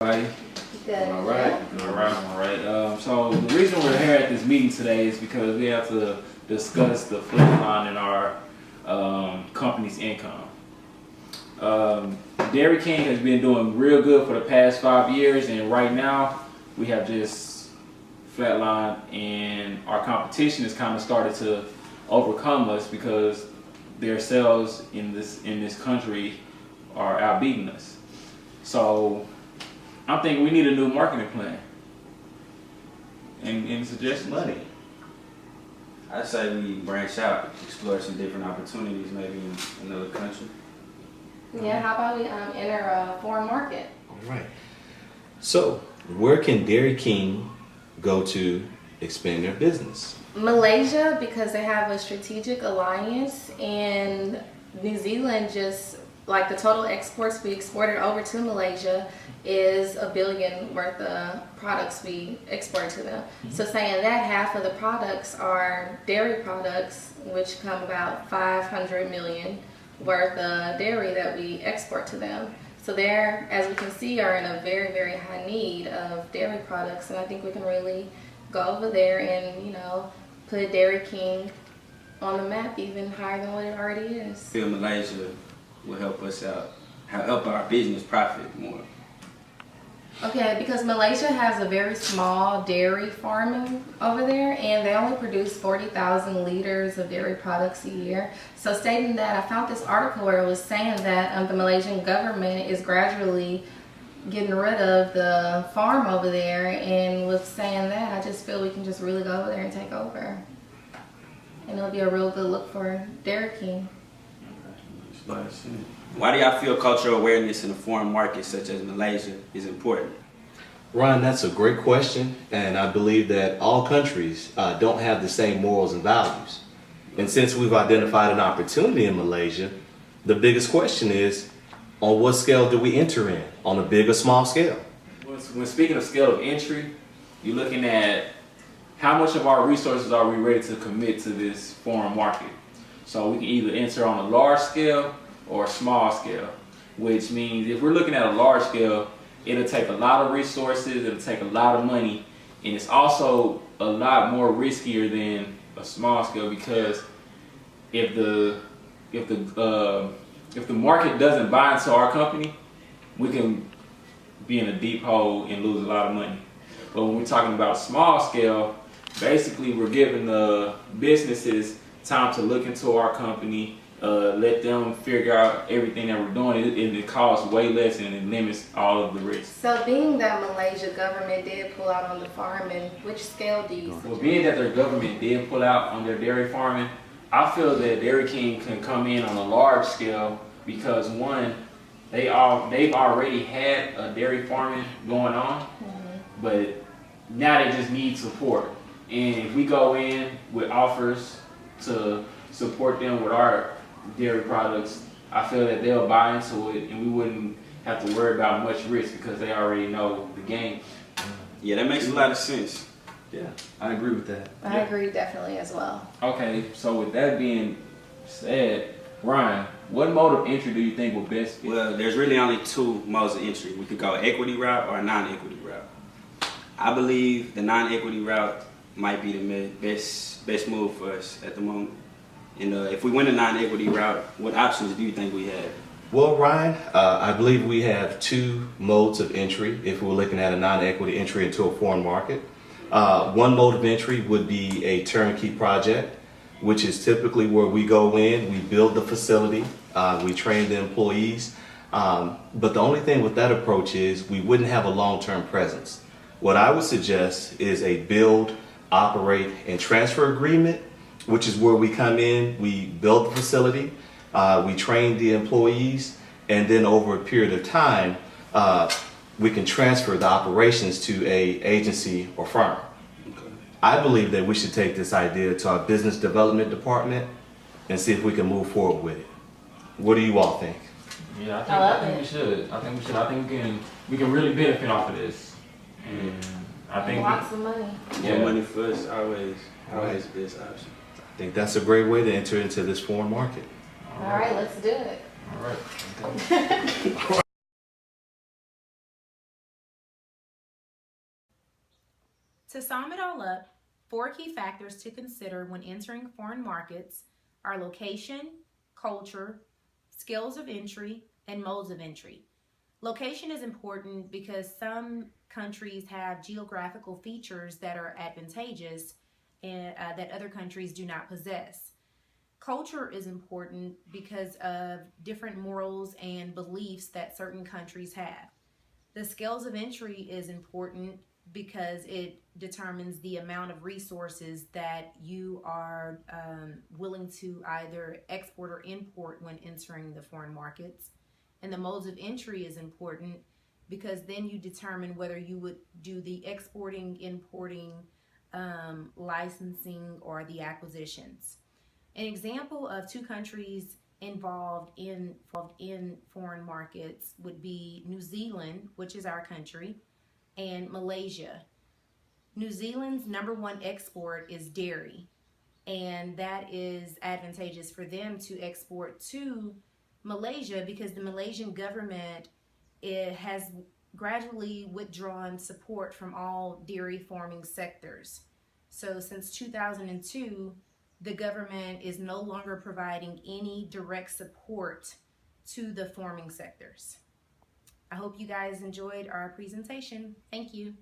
Everybody? Good. All right. All right. So the reason we're here at this meeting today is because we have to discuss the flatline in our company's income. Dairy King has been doing real good for the past 5 years, and right now we have just flatlined, and our competition has kind of started to overcome us because their sales in this country are outbeating us. So I'm thinking we need a new marketing plan. Any suggestions? Money. I say we branch out, explore some different opportunities, maybe in another country. Yeah, how about we enter a foreign market? All right. So, where can Dairy King go to expand their business? Malaysia, because they have a strategic alliance, and New Zealand, just like the total exports we exported over to Malaysia is $1 billion worth of products we export to them. So saying that half of the products are dairy products, which come about 500 million worth of dairy that we export to them. So they're, as we can see, are in a very, very high need of dairy products, and I think we can really go over there and, put Dairy King on the map even higher than what it already is. I feel Malaysia will help us out, help our business profit more. Okay, because Malaysia has a very small dairy farming over there, and they only produce 40,000 liters of dairy products a year. So stating that, I found this article where it was saying that the Malaysian government is gradually getting rid of the farm over there, and with saying that, I just feel we can just really go over there and take over. And it'll be a real good look for Dairy King. Why do y'all feel cultural awareness in a foreign market such as Malaysia is important? Ryan, that's a great question, and I believe that all countries don't have the same morals and values. And since we've identified an opportunity in Malaysia, the biggest question is, on what scale do we enter in? On a big or small scale? When speaking of scale of entry, you're looking at how much of our resources are we ready to commit to this foreign market. So we can either enter on a large scale or a small scale, which means if we're looking at a large scale, it'll take a lot of resources, it'll take a lot of money, and it's also a lot more riskier than a small scale, because if the market doesn't buy into our company, we can be in a deep hole and lose a lot of money. But when we're talking about small scale, basically we're giving the businesses time to look into our company, let them figure out everything that we're doing, and it costs way less and it limits all of the risk. So being that Malaysia government did pull out on the farming, which scale do you Well, being that their government did pull out on their dairy farming, I feel that Dairy King can come in on a large scale because, one, they've already had a dairy farming going on, but now they just need support. And if we go in with offers to support them with our dairy products, I feel that they'll buy into it, and we wouldn't have to worry about much risk because they already know the game. Yeah, that makes a lot of sense. Yeah, I agree with that. I agree definitely as well. Okay, so with that being said, Ryan, what mode of entry do you think will best fit? Well, there's really only two modes of entry. We could go equity route or a non-equity route. I believe the non-equity route might be the best move for us at the moment. And if we win a non-equity route, what options do you think we have? Well, Ryan, I believe we have two modes of entry if we're looking at a non-equity entry into a foreign market. One mode of entry would be a turnkey project, which is typically where we go in, we build the facility, we train the employees. But the only thing with that approach is we wouldn't have a long-term presence. What I would suggest is a build, operate, and transfer agreement, which is where we come in, we build the facility, we train the employees, and then over a period of time, we can transfer the operations to a agency or firm. Okay. I believe that we should take this idea to our business development department and see if we can move forward with it. What do you all think? Yeah, I think we should. I think we can really benefit off of this. And I think Lots of money. More money for us, always the best option. I think that's a great way to enter into this foreign market. All right, let's do it. All right. To sum it all up, 4 key factors to consider when entering foreign markets are location, culture, skills of entry, and modes of entry. Location is important because some countries have geographical features that are advantageous and that other countries do not possess. Culture is important because of different morals and beliefs that certain countries have. The scales of entry is important because it determines the amount of resources that you are willing to either export or import when entering the foreign markets. And the modes of entry is important because then you determine whether you would do the exporting, importing, licensing, or the acquisitions. An example of 2 countries involved in foreign markets would be New Zealand, which is our country, and Malaysia. New Zealand's #1 export is dairy, and that is advantageous for them to export to Malaysia because the Malaysian government has gradually withdrawn support from all dairy farming sectors. So since 2002, the government is no longer providing any direct support to the farming sectors. I hope you guys enjoyed our presentation. Thank you.